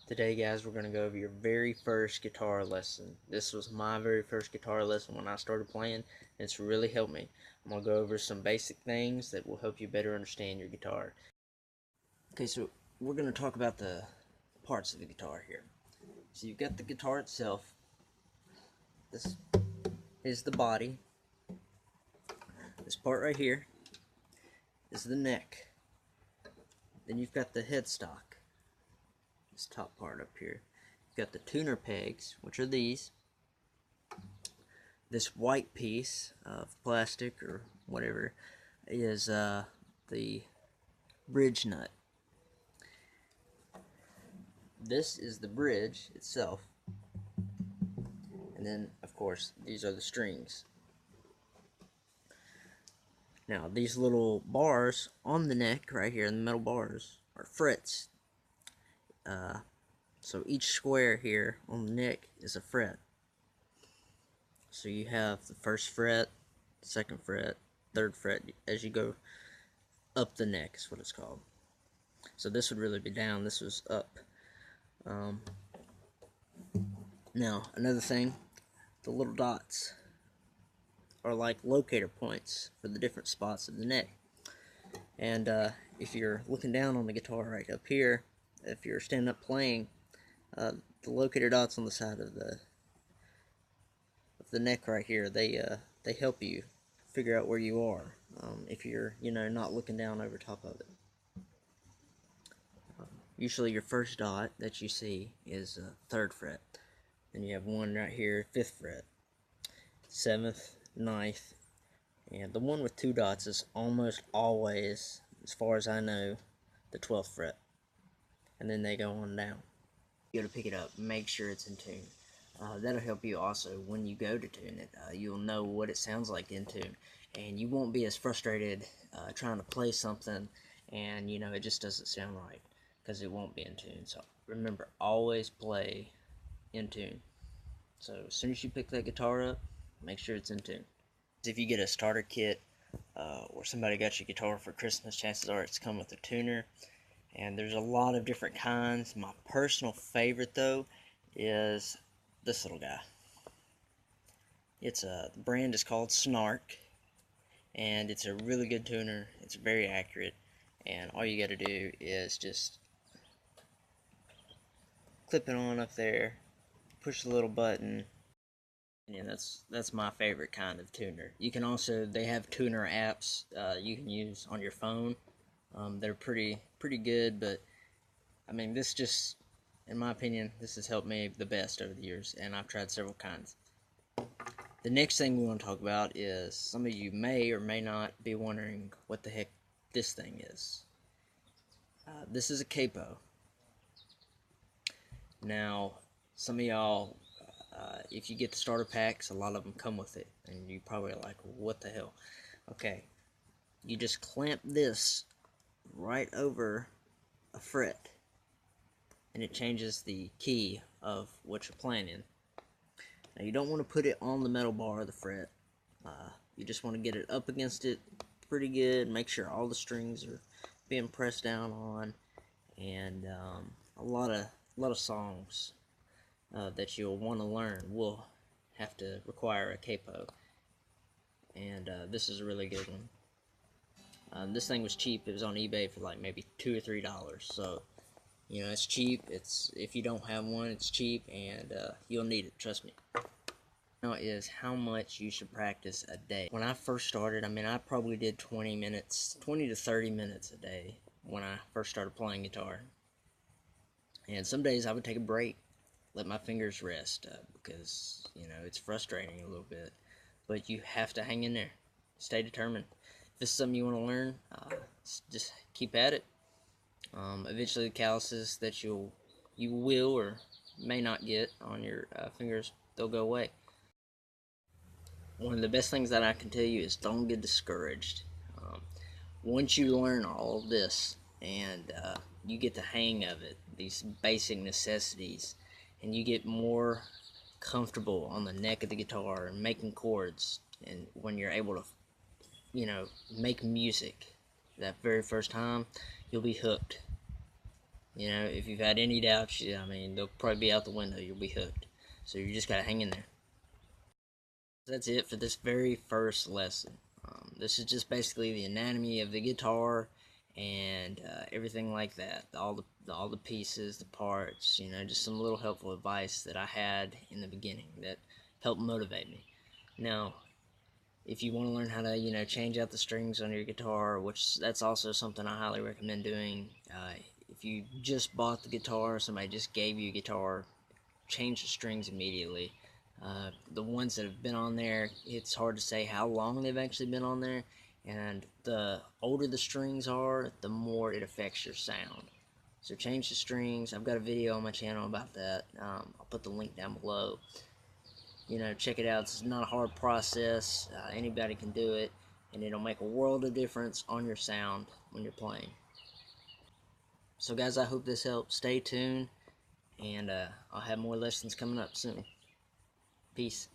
Today, guys, we're going to go over your very first guitar lesson. This was my very first guitar lesson when I started playing, and it's really helped me. I'm going to go over some basic things that will help you better understand your guitar. Okay, so we're going to talk about the parts of the guitar here. So you've got the guitar itself. This is the body. This part right here is the neck. Then you've got the headstock. This top part up here. You've got the tuner pegs, which are these. This white piece of plastic or whatever is the bridge nut. This is the bridge itself. And then, of course, these are the strings. Now, these little bars on the neck right here, the metal bars, are frets. So each square here on the neck is a fret. So you have the first fret, second fret, third fret as you go up the neck is what it's called. So this would really be down, this was up. Now, another thing, the little dots are like locator points for the different spots of the neck. And if you're looking down on the guitar right up here, if you're standing up playing, the locator dots on the side of the neck right here, they help you figure out where you are if you're not looking down over top of it. Usually your first dot that you see is 3rd fret. Then you have one right here, 5th fret, 7th, 9th, and the one with 2 dots is almost always, as far as I know, the 12th fret. And then they go on down. You go to pick it up, make sure it's in tune. That'll help you also when you go to tune it. You'll know what it sounds like in tune, and you won't be as frustrated trying to play something and it just doesn't sound right because it won't be in tune. So remember, always play in tune. So as soon as you pick that guitar up, make sure it's in tune. If you get a starter kit or somebody got your guitar for Christmas, chances are it's come with a tuner. And there's a lot of different kinds. My personal favorite, though, is this little guy. The brand is called Snark, and it's a really good tuner. It's very accurate, and all you got to do is just clip it on up there, push the little button, and that's my favorite kind of tuner. You can also, they have tuner apps you can use on your phone. They're pretty good, but I mean, this just, in my opinion, this has helped me the best over the years, and I've tried several kinds. The next thing we want to talk about is, some of you may or may not be wondering what the heck this thing is. This is a capo. Now, some of y'all, if you get the starter packs, a lot of them come with it, and you probably are like, what the hell? Okay, you just clamp this right over a fret, and it changes the key of what you're playing in. Now, you don't want to put it on the metal bar of the fret. You just want to get it up against it pretty good, make sure all the strings are being pressed down on, and a lot of songs that you'll want to learn will have to require a capo, and this is a really good one. This thing was cheap. It was on eBay for like maybe $2 or $3. So, it's cheap. If you don't have one, it's cheap, and you'll need it. Trust me. Now is how much you should practice a day. When I first started, I mean, I probably did 20 to 30 minutes a day when I first started playing guitar. And some days I would take a break, let my fingers rest, because it's frustrating a little bit. But you have to hang in there. Stay determined. If this is something you want to learn, just keep at it. Eventually the calluses that you will or may not get on your fingers, they'll go away. One of the best things that I can tell you is don't get discouraged. Once you learn all of this and you get the hang of it, these basic necessities, and you get more comfortable on the neck of the guitar and making chords, and when you're able to make music that very first time, you'll be hooked. You know, if you've had any doubts, I mean, they'll probably be out the window. You'll be hooked. So you just gotta hang in there. That's it for this very first lesson. This is just basically the anatomy of the guitar and everything like that. All the pieces, the parts. You know, just some little helpful advice that I had in the beginning that helped motivate me. Now, if you want to learn how to, you know, change out the strings on your guitar, which that's also something I highly recommend doing. If you just bought the guitar, somebody just gave you a guitar, change the strings immediately. The ones that have been on there, it's hard to say how long they've actually been on there, and the older the strings are, the more it affects your sound. So change the strings. I've got a video on my channel about that. I'll put the link down below. You know, check it out. It's not a hard process. Anybody can do it, and it'll make a world of difference on your sound when you're playing. So guys, I hope this helps. Stay tuned, and I'll have more lessons coming up soon. Peace.